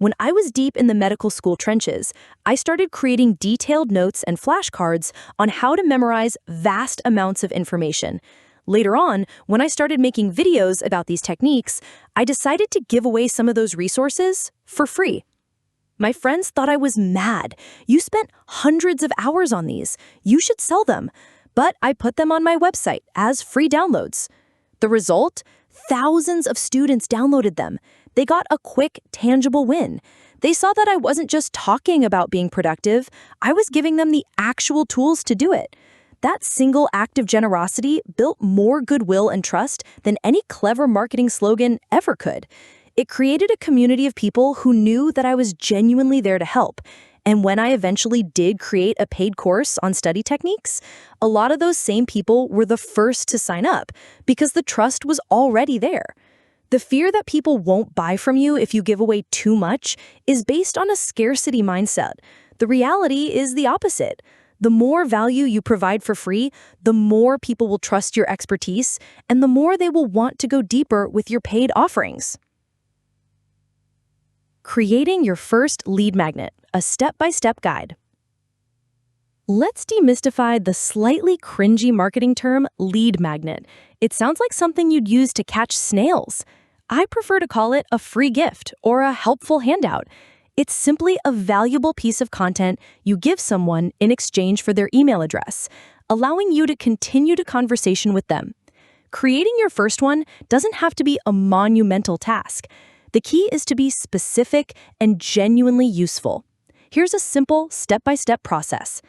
B: When I was deep in the medical school trenches, I started creating detailed notes and flashcards on how to memorize vast amounts of information. Later on, when I started making videos about these techniques, I decided to give away some of those resources for free. My friends thought I was mad. You spent hundreds of hours on these. You should sell them. But I put them on my website as free downloads. The result? Thousands of students downloaded them. They got a quick, tangible win. They saw that I wasn't just talking about being productive, I was giving them the actual tools to do it. That single act of generosity built more goodwill and trust than any clever marketing slogan ever could. It created a community of people who knew that I was genuinely there to help. And when I eventually did create a paid course on study techniques, a lot of those same people were the first to sign up because the trust was already there. The fear that people won't buy from you if you give away too much is based on a scarcity mindset. The reality is the opposite. The more value you provide for free, the more people will trust your expertise, and the more they will want to go deeper with your paid offerings. Creating your first lead magnet, a step-by-step guide. Let's demystify the slightly cringy marketing term lead magnet. It sounds like something you'd use to catch snails. I prefer to call it a free gift or a helpful handout. It's simply a valuable piece of content you give someone in exchange for their email address, allowing you to continue the conversation with them. Creating your first one doesn't have to be a monumental task. The key is to be specific and genuinely useful. Here's a simple step-by-step process.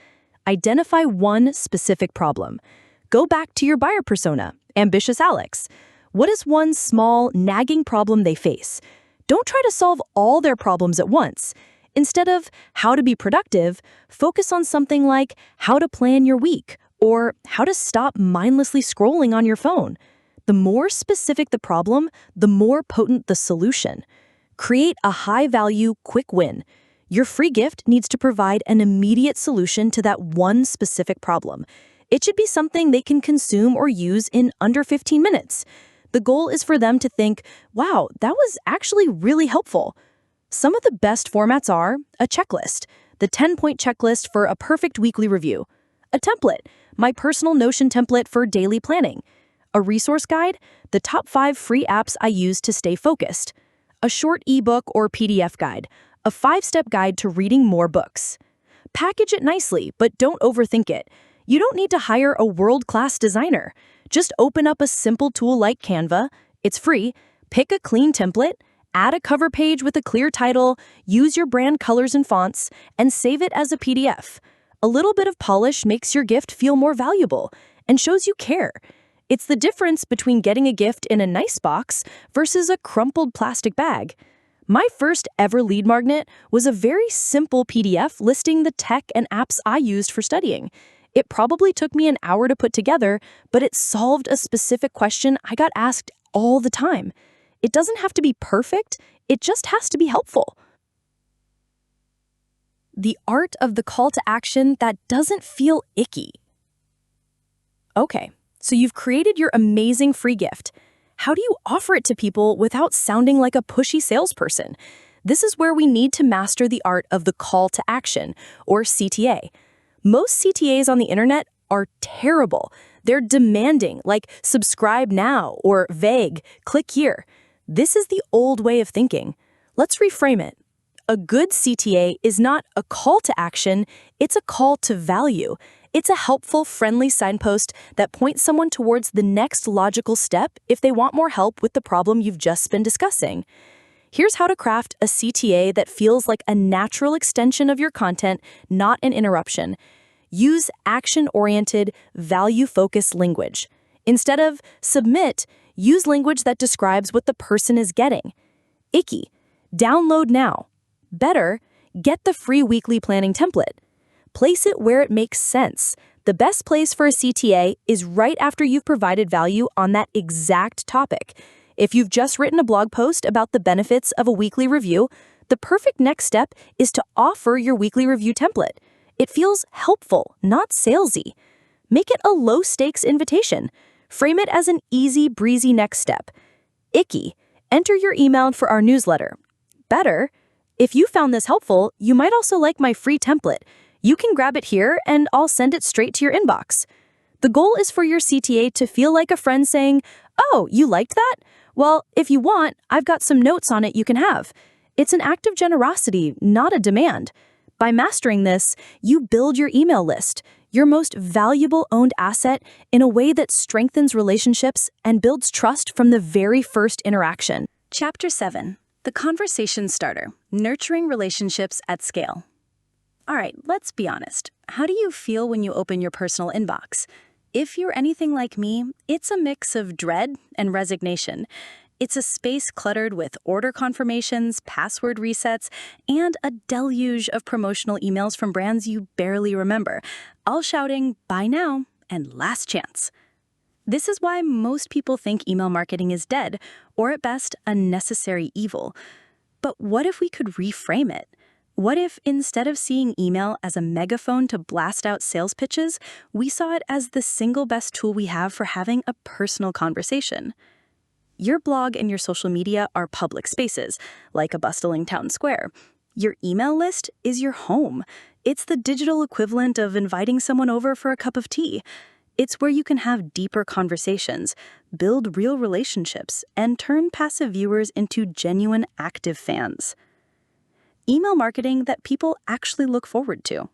B: Identify one specific problem. Go back to your buyer persona, ambitious Alex. What is one small, nagging problem they face? Don't try to solve all their problems at once. Instead of how to be productive, focus on something like how to plan your week or how to stop mindlessly scrolling on your phone. The more specific the problem, the more potent the solution. Create a high-value, quick win. Your free gift needs to provide an immediate solution to that one specific problem. It should be something they can consume or use in under 15 minutes. The goal is for them to think, wow, that was actually really helpful. Some of the best formats are a checklist, the 10-point checklist for a perfect weekly review, a template, my personal Notion template for daily planning, a resource guide, the top 5 free apps I use to stay focused, a short ebook or PDF guide, a 5-step guide to reading more books. Package it nicely, but don't overthink it. You don't need to hire a world-class designer. Just open up a simple tool like Canva, it's free, pick a clean template, add a cover page with a clear title, use your brand colors and fonts, and save it as a PDF. A little bit of polish makes your gift feel more valuable and shows you care. It's the difference between getting a gift in a nice box versus a crumpled plastic bag. My first ever lead magnet was a very simple PDF listing the tech and apps I used for studying. It probably took me an hour to put together, but it solved a specific question I got asked all the time. It doesn't have to be perfect, it just has to be helpful. The art of the call to action that doesn't feel icky. Okay, so you've created your amazing free gift. How do you offer it to people without sounding like a pushy salesperson? This is where we need to master the art of the call to action, or CTA. Most CTAs on the internet are terrible. They're demanding, like subscribe now, or vague, click here. This is the old way of thinking. Let's reframe it. A good CTA is not a call to action, it's a call to value. It's a helpful, friendly signpost that points someone towards the next logical step if they want more help with the problem you've just been discussing. Here's how to craft a CTA that feels like a natural extension of your content, not an interruption. Use action-oriented, value-focused language. Instead of submit, use language that describes what the person is getting. Icky, download now. Better, get the free weekly planning template. Place it where it makes sense. The best place for a CTA is right after you've provided value on that exact topic. If you've just written a blog post about the benefits of a weekly review, the perfect next step is to offer your weekly review template. It feels helpful, not salesy. Make it a low-stakes invitation. Frame it as an easy, breezy next step. Icky, enter your email for our newsletter. Better,
A: If you found this helpful, you might also like my free template. You can grab it here and I'll send it straight to your inbox. The goal is for your CTA to feel like a friend saying, "Oh, you liked that? Well, if you want, I've got some notes on it you can have." It's an act of generosity, not a demand. By mastering this, you build your email list, your most valuable owned asset, in a way that strengthens relationships and builds trust from the very first interaction. Chapter 7. The Conversation Starter, Nurturing Relationships at Scale. All right, let's be honest. How do you feel when you open your personal inbox? If you're anything like me, it's a mix of dread and resignation. It's a space cluttered with order confirmations, password resets, and a deluge of promotional emails from brands you barely remember, all shouting, "Buy now," and "Last chance." This is why most people think email marketing is dead, or at best, a necessary evil. But what if we could reframe it? What if, instead of seeing email as a megaphone to blast out sales pitches, we saw it as the single best tool we have for having a personal conversation? Your blog and your social media are public spaces, like a bustling town square. Your email list is your home. It's the digital equivalent of inviting someone over for a cup of tea. It's where you can have deeper conversations, build real relationships, and turn passive viewers into genuine active fans. Email marketing that people actually look forward to.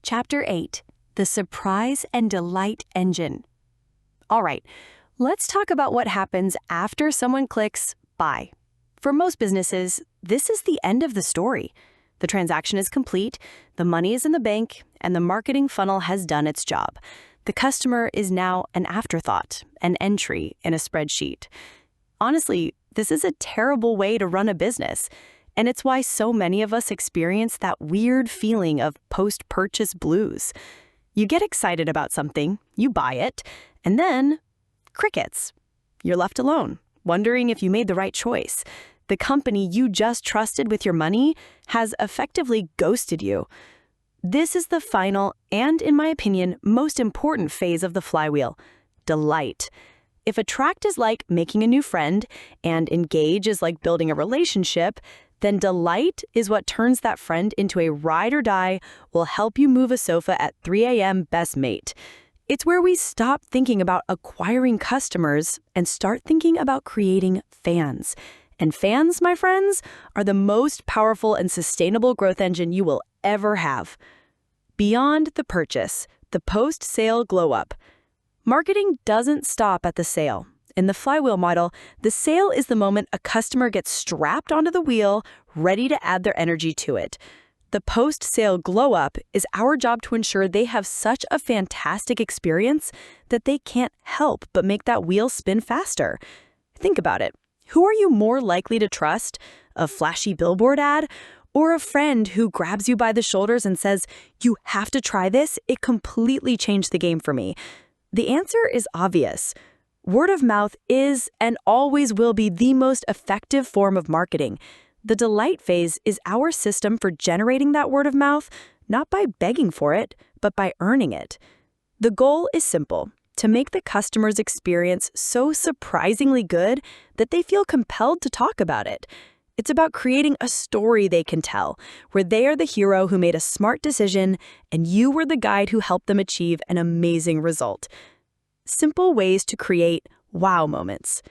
A: Chapter 8, The Surprise and Delight Engine. All right, let's talk about what happens after someone clicks buy. For most businesses, this is the end of the story. The transaction is complete, the money is in the bank, and the marketing funnel has done its job. The customer is now an afterthought, an entry in a spreadsheet. Honestly, this is a terrible way to run a business, and it's why so many of us experience that weird feeling of post-purchase blues. You get excited about something, you buy it, and then crickets. You're left alone, wondering if you made the right choice. The company you just trusted with your money has effectively ghosted you. This is the final and, in my opinion, most important phase of the flywheel: delight. If attract is like making a new friend and engage is like building a relationship, then delight is what turns that friend into a ride or die, will help you move a sofa at 3 a.m. best mate. It's where we stop thinking about acquiring customers and start thinking about creating fans. And fans, my friends, are the most powerful and sustainable growth engine you will ever have. Beyond the purchase, the post-sale glow-up. Marketing doesn't stop at the sale. In the flywheel model, the sale is the moment a customer gets strapped onto the wheel, ready to add their energy to it. The post-sale glow-up is our job to ensure they have such a fantastic experience that they can't help but make that wheel spin faster. Think about it. Who are you more likely to trust? A flashy billboard ad? Or a friend who grabs you by the shoulders and says, "You have to try this, it completely changed the game for me"? The answer is obvious. Word of mouth is and always will be the most effective form of marketing. The delight phase is our system for generating that word of mouth, not by begging for it, but by earning it. The goal is simple: to make the customer's experience so surprisingly good that they feel compelled to talk about it. It's about creating a story they can tell, where they are the hero who made a smart decision and you were the guide who helped them achieve an amazing result. Simple ways to create wow moments.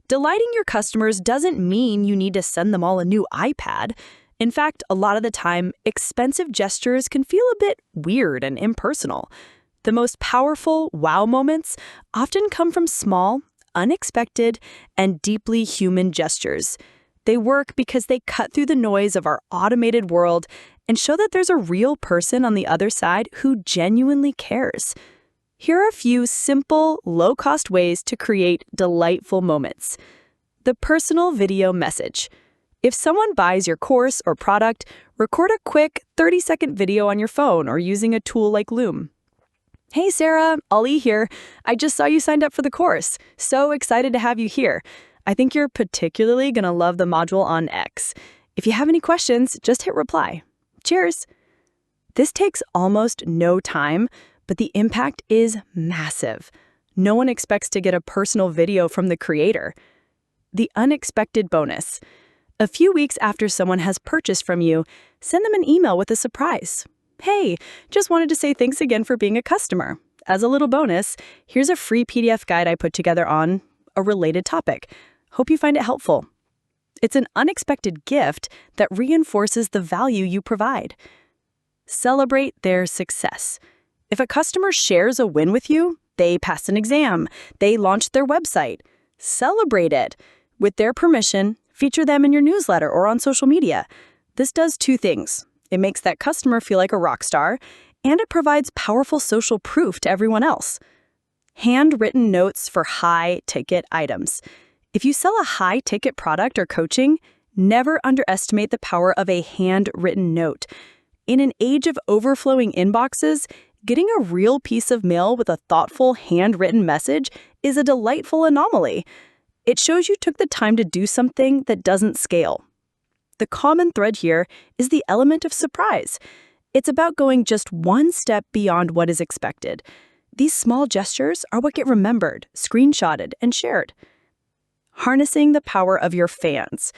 A: Delighting your customers doesn't mean you need to send them all a new iPad. In fact, a lot of the time, expensive gestures can feel a bit weird and impersonal. The most powerful wow moments often come from small, unexpected, and deeply human gestures. They work because they cut through the noise of our automated world and show that there's a real person on the other side who genuinely cares. Here are a few simple, low-cost ways to create delightful moments. The personal video message. If someone buys your course or product, record a quick 30-second video on your phone or using a tool like Loom. "Hey Sarah, Ali here. I just saw you signed up for the course. So excited to have you here. I think you're particularly going to love the module on X. If you have any questions, just hit reply. Cheers." This takes almost no time, but the impact is massive. No one expects to get a personal video from the creator. The unexpected bonus. A few weeks after someone has purchased from you, send them an email with a surprise. "Hey, just wanted to say thanks again for being a customer. As a little bonus, here's a free PDF guide I put together on a related topic. Hope you find it helpful." It's an unexpected gift that reinforces the value you provide. Celebrate their success. If a customer shares a win with you, they passed an exam, they launched their website, celebrate it. With their permission, feature them in your newsletter or on social media. This does two things. It makes that customer feel like a rock star, and it provides powerful social proof to everyone else. Handwritten notes for high-ticket items. If you sell a high-ticket product or coaching, never underestimate the power of a handwritten note. In an age of overflowing inboxes, getting a real piece of mail with a thoughtful, handwritten message is a delightful anomaly. It shows you took the time to do something that doesn't scale. The common thread here is the element of surprise. It's about going just one step beyond what is expected. These small gestures are what get remembered, screenshotted, and shared. Harnessing the power of your fans.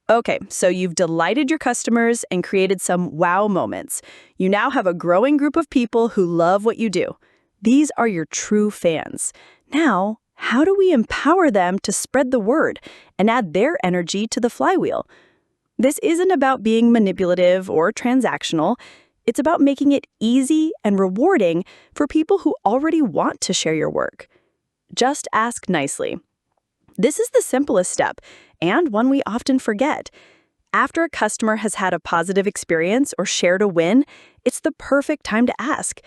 A: Okay, so you've delighted your customers and created some wow moments. You now have a growing group of people who love what you do. These are your true fans. Now, how do we empower them to spread the word and add their energy to the flywheel? This isn't about being manipulative or transactional. It's about making it easy and rewarding for people who already want to share your work. Just ask nicely. This is the simplest step, and one we often forget. After a customer has had a positive experience or shared a win, it's the perfect time to ask,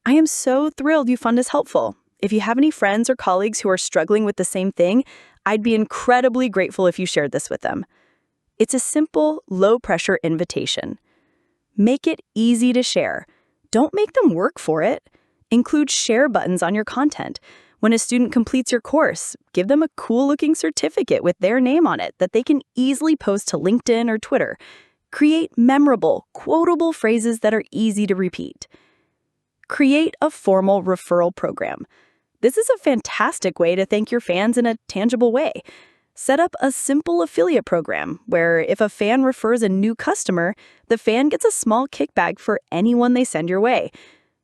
A: "I am so thrilled you found this helpful. If you have any friends or colleagues who are struggling with the same thing, I'd be incredibly grateful if you shared this with them." It's a simple, low-pressure invitation. Make it easy to share. Don't make them work for it. Include share buttons on your content. When a student completes your course, give them a cool-looking certificate with their name on it that they can easily post to LinkedIn or Twitter. Create memorable, quotable phrases that are easy to repeat. Create a formal referral program. This is a fantastic way to thank your fans in a tangible way. Set up a simple affiliate program where if a fan refers a new customer, the fan gets a small kickback for anyone they send your way.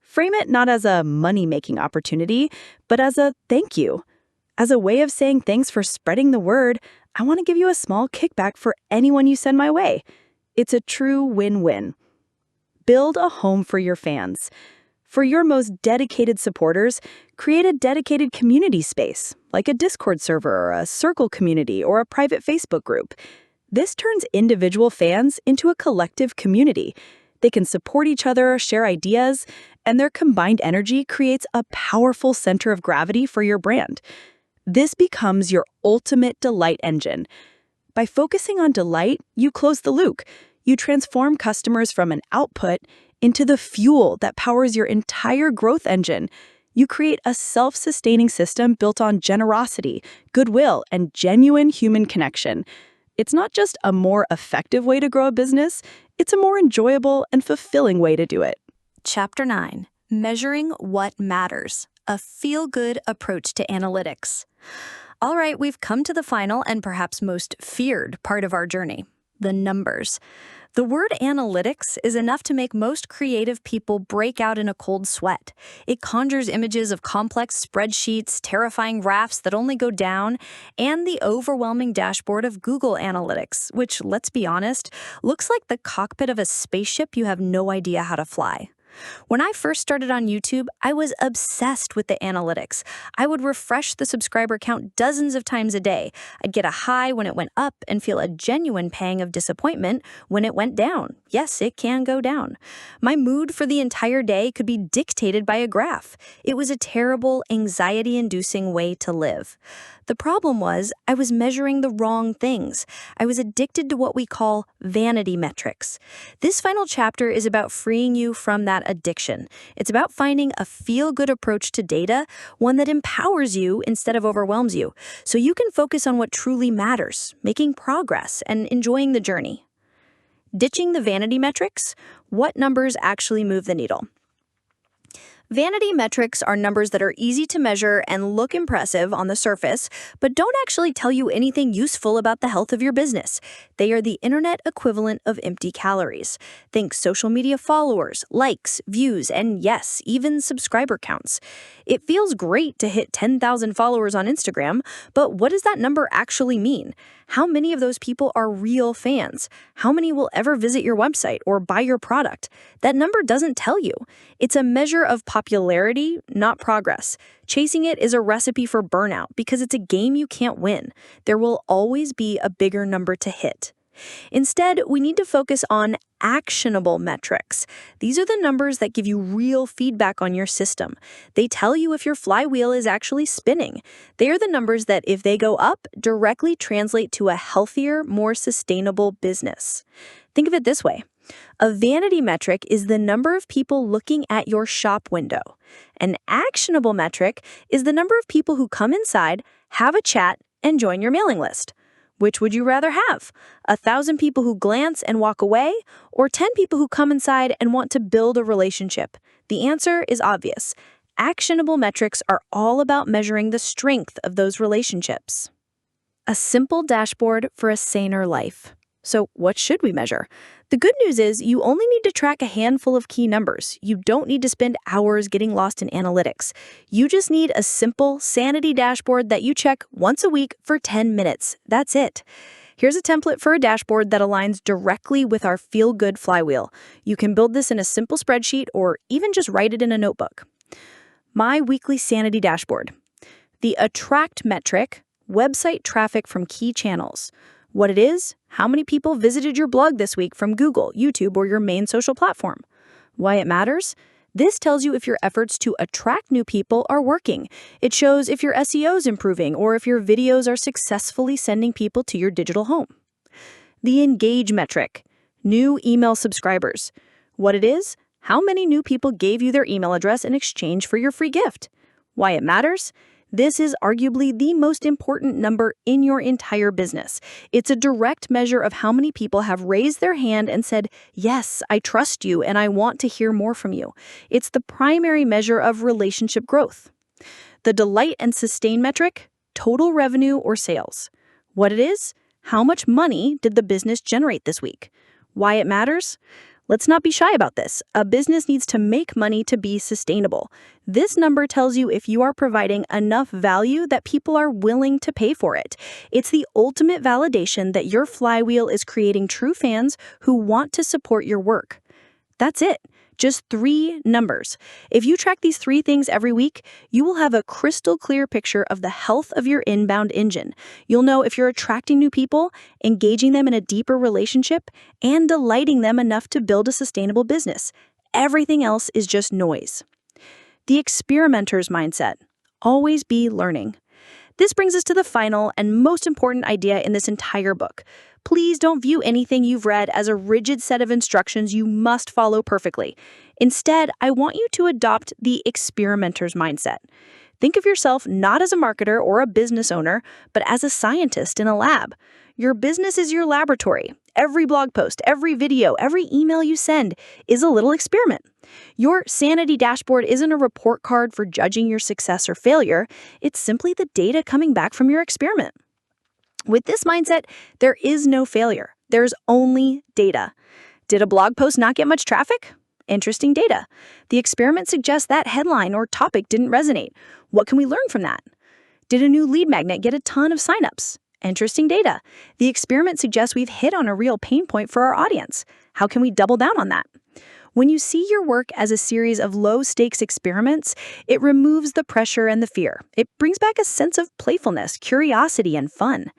A: Frame it not as a money-making opportunity, but as a thank you. As a way of saying thanks for spreading the word, I want to give you a small kickback for anyone you send my way. It's a true win-win. Build a home for your fans. For your most dedicated supporters, create a dedicated community space, like a Discord server or a Circle community or a private Facebook group. This turns individual fans into a collective community. They can support each other, share ideas, and their combined energy creates a powerful center of gravity for your brand. This becomes your ultimate delight engine. By focusing on delight, you close the loop. You transform customers from an output into the fuel that powers your entire growth engine. You create a self-sustaining system built on generosity, goodwill, and genuine human connection. It's not just a more effective way to grow a business, it's a more enjoyable and fulfilling way to do it.
B: Chapter 9. Measuring What Matters. A feel-good approach to analytics. All right, we've come to the final and perhaps most feared part of our journey, the numbers. The word analytics is enough to make most creative people break out in a cold sweat. It conjures images of complex spreadsheets, terrifying graphs that only go down, and the overwhelming dashboard of Google Analytics, which, let's be honest, looks like the cockpit of a spaceship you have no idea how to fly. When I first started on YouTube, I was obsessed with the analytics. I would refresh the subscriber count dozens of times a day. I'd get a high when it went up and feel a genuine pang of disappointment when it went down. Yes, it can go down. My mood for the entire day could be dictated by a graph. It was a terrible, anxiety-inducing way to live. The problem was I was measuring the wrong things. I was addicted to what we call vanity metrics. This final chapter is about freeing you from that addiction. It's about finding a feel-good approach to data, one that empowers you instead of overwhelms you, so you can focus on what truly matters, making progress and enjoying the journey. Ditching the vanity metrics, what numbers actually move the needle? Vanity metrics are numbers that are easy to measure and look impressive on the surface, but don't actually tell you anything useful about the health of your business. They are the internet equivalent of empty calories. Think social media followers, likes, views, and yes, even subscriber counts. It feels great to hit 10,000 followers on Instagram, but what does that number actually mean? How many of those people are real fans? How many will ever visit your website or buy your product? That number doesn't tell you. It's a measure of popularity, not progress. Chasing it is a recipe for burnout because it's a game you can't win. There will always be a bigger number to hit. Instead, we need to focus on actionable metrics. These are the numbers that give you real feedback on your system. They tell you if your flywheel is actually spinning. They are the numbers that, if they go up, directly translate to a healthier, more sustainable business. Think of it this way. A vanity metric is the number of people looking at your shop window. An actionable metric is the number of people who come inside, have a chat, and join your mailing list. Which would you rather have? 1,000 people who glance and walk away, or 10 people who come inside and want to build a relationship? The answer is obvious. Actionable metrics are all about measuring the strength of those relationships. A simple dashboard for a saner life. So what should we measure? The good news is you only need to track a handful of key numbers. You don't need to spend hours getting lost in analytics. You just need a simple sanity dashboard that you check once a week for 10 minutes. That's it. Here's a template for a dashboard that aligns directly with our feel-good flywheel. You can build this in a simple spreadsheet or even just write it in a notebook. My weekly sanity dashboard. The attract metric, website traffic from key channels. What it is, how many people visited your blog this week from Google, YouTube, or your main social platform. Why it matters? This tells you if your efforts to attract new people are working. It shows if your SEO is improving or if your videos are successfully sending people to your digital home. The engage metric, new email subscribers. What it is, how many new people gave you their email address in exchange for your free gift. Why it matters? This is arguably the most important number in your entire business. It's a direct measure of how many people have raised their hand and said, yes, I trust you and I want to hear more from you. It's the primary measure of relationship growth. The delight and sustain metric, total revenue or sales. What it is, how much money did the business generate this week? Why it matters? Let's not be shy about this. A business needs to make money to be sustainable. This number tells you if you are providing enough value that people are willing to pay for it. It's the ultimate validation that your flywheel is creating true fans who want to support your work. That's it. Just 3 numbers. If you track these 3 things every week, you will have a crystal clear picture of the health of your inbound engine. You'll know if you're attracting new people, engaging them in a deeper relationship, and delighting them enough to build a sustainable business. Everything else is just noise. The experimenter's mindset. Always be learning. This brings us to the final and most important idea in this entire book. Please don't view anything you've read as a rigid set of instructions you must follow perfectly. Instead, I want you to adopt the experimenter's mindset. Think of yourself not as a marketer or a business owner, but as a scientist in a lab. Your business is your laboratory. Every blog post, every video, every email you send is a little experiment. Your sanity dashboard isn't a report card for judging your success or failure. It's simply the data coming back from your experiment. With this mindset, there is no failure. There's only data. Did a blog post not get much traffic? Interesting data. The experiment suggests that headline or topic didn't resonate. What can we learn from that? Did a new lead magnet get a ton of signups? Interesting data. The experiment suggests we've hit on a real pain point for our audience. How can we double down on that? When you see your work as a series of low-stakes experiments, it removes the pressure and the fear. It brings back a sense of playfulness, curiosity, and fun.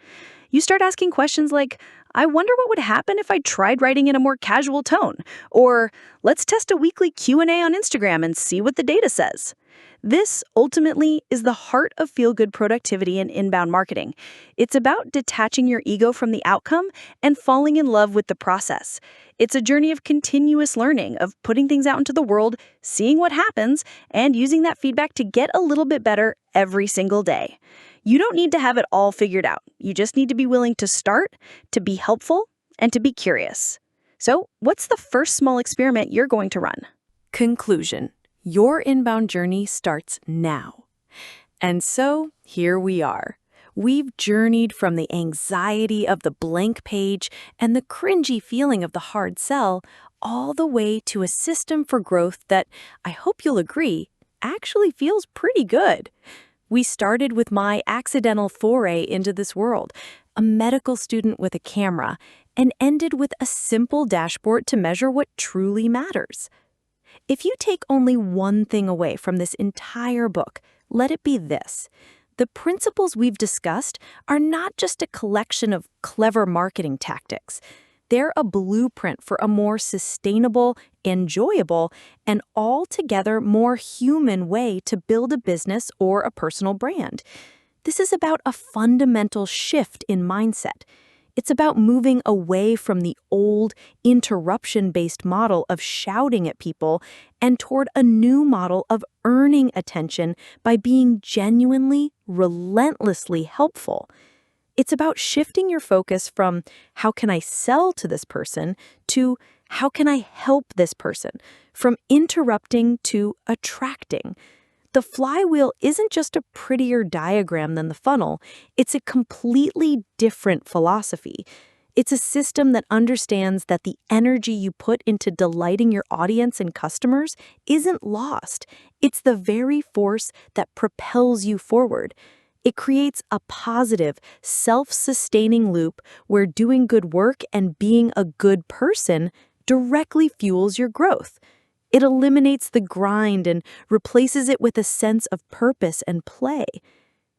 B: You start asking questions like, I wonder what would happen if I tried writing in a more casual tone, or let's test a weekly Q&A on Instagram and see what the data says. This, ultimately, is the heart of feel-good productivity and inbound marketing. It's about detaching your ego from the outcome and falling in love with the process. It's a journey of continuous learning, of putting things out into the world, seeing what happens, and using that feedback to get a little bit better every single day. You don't need to have it all figured out. You just need to be willing to start, to be helpful, and to be curious. So, what's the first small experiment you're going to run?
A: Conclusion. Your inbound journey starts now. And so, here we are. We've journeyed from the anxiety of the blank page and the cringy feeling of the hard sell all the way to a system for growth that, I hope you'll agree, actually feels pretty good. We started with my accidental foray into this world, a medical student with a camera, and ended with a simple dashboard to measure what truly matters. If you take only one thing away from this entire book, let it be this. The principles we've discussed are not just a collection of clever marketing tactics. They're a blueprint for a more sustainable, enjoyable, and altogether more human way to build a business or a personal brand. This is about a fundamental shift in mindset. It's about moving away from the old, interruption-based model of shouting at people and toward a new model of earning attention by being genuinely, relentlessly helpful. It's about shifting your focus from how can I sell to this person to how can I help this person, from interrupting to attracting. The flywheel isn't just a prettier diagram than the funnel, it's a completely different philosophy. It's a system that understands that the energy you put into delighting your audience and customers isn't lost. It's the very force that propels you forward. It creates a positive, self-sustaining loop where doing good work and being a good person directly fuels your growth. It eliminates the grind and replaces it with a sense of purpose and play.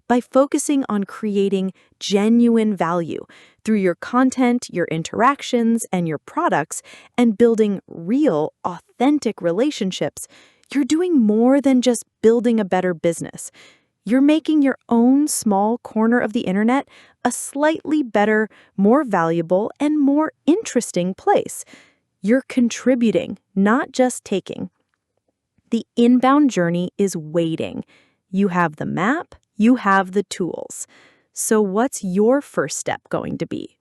A: By focusing on creating genuine value through your content, your interactions, and your products, and building real, authentic relationships, you're doing more than just building a better business. You're making your own small corner of the internet a slightly better, more valuable, and more interesting place. You're contributing, not just taking. The inbound journey is waiting. You have the map, you have the tools. So what's your first step going to be?